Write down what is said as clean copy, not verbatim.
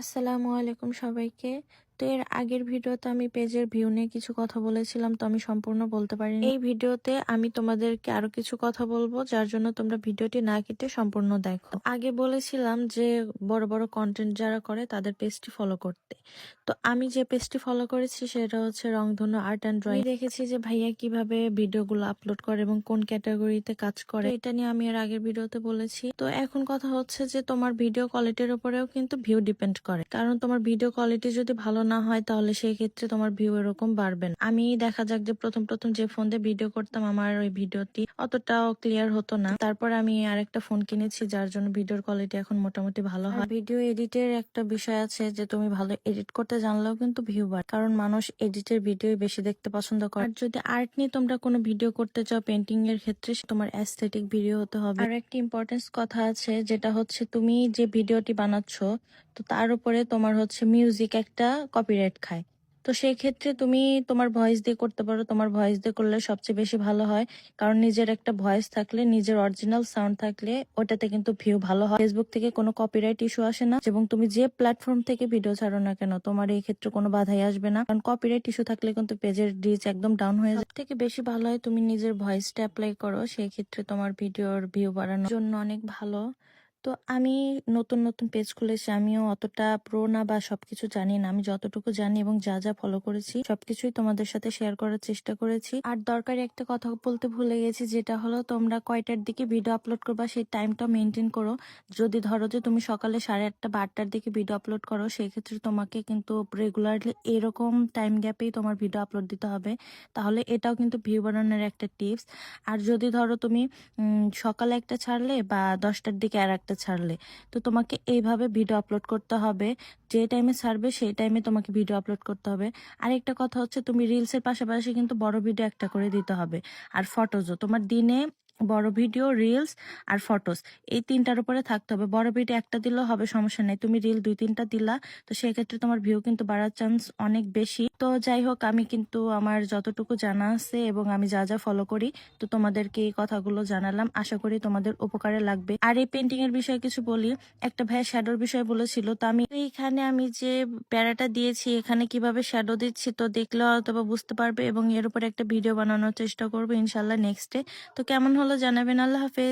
আসসালামু আলাইকুম সবাইকে। তো এর আগের ভিডিওতে আমি পেজের ভিউ নিয়ে কিছু কথা বলেছিলাম, তো আমি সম্পূর্ণ বলতে পারিনি। এই ভিডিওতে আমি তোমাদেরকে আরো কিছু কথা বলবো, যার জন্য তোমরা ভিডিওটি না কেটে সম্পূর্ণ দেখো। আগে বলেছিলাম যে বড় বড় কন্টেন্ট যারা করে তাদের পেজটি ফলো করতে। তো আমি যে পেজটি ফলো করেছি সেটা হচ্ছে রংধনু আর্ট অ্যান্ড ড্রয়িং। দেখেছি যে ভাইয়া কিভাবে ভিডিওগুলো আপলোড করে এবং কোন ক্যাটাগরিতে কাজ করে, এটা নিয়ে আমি এর আগের ভিডিওতে বলেছি। তো এখন কথা হচ্ছে যে তোমার ভিডিও কোয়ালিটির উপরেও কিন্তু ভিউ ডিপেন্ড করে, কারণ তোমার ভিডিও কোয়ালিটি যদি ভালো না হয় তাহলে সেই ক্ষেত্রে তোমার ভিউ এরকম বাড়বে না। আমি দেখা যাক যে প্রথম প্রথম যে ফোন দিয়ে ভিডিও করতাম আমার ওই ভিডিওটি অতটাও ক্লিয়ার হতো না। তারপর আমি আরেকটা ফোন কিনেছি, যার জন্য ভিডিওর কোয়ালিটি এখন মোটামুটি ভালো হয়। ভিডিও এডিটের একটা বিষয় আছে যে তুমি ভালো এডিট করতে জানলেও কিন্তু ভিউ বাড়ে, কারণ মানুষ এডিটের ভিডিও বেশি দেখতে পছন্দ করে। আর যদি আর্ট নিয়ে তোমরা কোনো ভিডিও করতে চাও পেন্টিং এর ক্ষেত্রে, তোমার অ্যাস্থেটিক ভিডিও হতে হবে। আর একটা ইম্পর্টেন্স কথা আছে, যেটা হচ্ছে তুমি যে ভিডিওটি বানাচ্ছ তো তার উপরে তোমার হচ্ছে মিউজিক একটা কপিরাইট খায়। তো সেই ক্ষেত্রে তুমি তোমার ভয়েস দিয়ে করতে পারো, তোমার ভয়েস দিয়ে করলে সবচেয়ে বেশি ভালো হয়। কারণ নিজের একটা ভয়েস থাকলে, নিজের অরিজিনাল সাউন্ড থাকলে ওটাতে কিন্তু ভিউ ভালো হয়। ফেসবুক থেকে কোনো কপিরাইট ইস্যু আসে না, এবং তুমি যে প্ল্যাটফর্ম থেকে ভিডিও ছাড়ো না কেন তোমার এই ক্ষেত্রে কোনো বাধাই আসবে না। কারণ কপিরাইট ইস্যু থাকলে কিন্তু পেজের রিচ একদম ডাউন হয়ে যায়। থেকে বেশি ভালো হয় তুমি নিজের ভয়েসটা অ্যাপ্লাই করো, সেই ক্ষেত্রে তোমার ভিডিওর ভিউ বাড়ানোর জন্য অনেক ভালো। তো আমি নতুন নতুন পেজ খুলেছি, আমিও অতটা প্রো না বা সবকিছু জানি না। আমি যতটুকু জানি এবং যা যা ফলো করেছি সবকিছুই তোমাদের সাথে শেয়ার করার চেষ্টা করেছি। আর দরকারি একটা কথা বলতে ভুলে গেছি, যেটা হলো তোমরা কয়টার দিকে ভিডিও আপলোড করবা সেই টাইমটা মেনটেন করো। যদি ধরো যে তুমি সকালে 8:30 বা 8টার দিকে ভিডিও আপলোড করো, সেই ক্ষেত্রে তোমাকে কিন্তু রেগুলারলি এরকম টাইম গ্যাপেই তোমার ভিডিও আপলোড দিতে হবে। তাহলে এটাও কিন্তু ভিউ বাড়ানোর একটা টিপস। আর যদি ধরো তুমি সকালে একটা ছাড়লে বা 10টার দিকে আর একটা ছাড়লে, তো তোমাকে এইভাবে ভিডিও আপলোড করতে হবে। যে টাইমে ছাড়বে সেই টাইমে তোমাকে ভিডিও আপলোড করতে হবে। আরেকটা কথা হচ্ছে, তুমি রিলসের পাশাপাশি কিন্তু বড় ভিডিও একটা করে দিতে হবে। আর ফটোজও তোমার দিনে বড় ভিডিও, রিলস আর ফটোস, এই তিনটার উপরে থাকতে হবে। বড় ভিডিও একটা দিলেও হবে, সমস্যা নেই। তুমি রিল 2-3টা দিলা, তো সেক্ষেত্রে তোমার ভিউ কিন্তু বাড়ার চান্স অনেক বেশি। তো যাই হোক, আমি কিন্তু আমার যতটুকু জানা আছে এবং আমি যা যা ফলো করি, তো তোমাদেরকে এই কথাগুলো জানালাম। আশা করি তোমাদের উপকারে লাগবে। আর এই পেন্টিং এর বিষয়ে কিছু বলি। একটা ভাই শ্যাডোর বিষয়ে বলেছিল, তো আমি এইখানে আমি যে প্যারাটা দিয়েছি এখানে কিভাবে শ্যাডো দিচ্ছি তো দেখলে হয়তো বা বুঝতে পারবে, এবং এর উপর একটা ভিডিও বানানোর চেষ্টা করবো ইনশাল্লাহ নেক্সট ডে। তো কেমন হলো জানাবেন। আল্লাহ হাফেজ।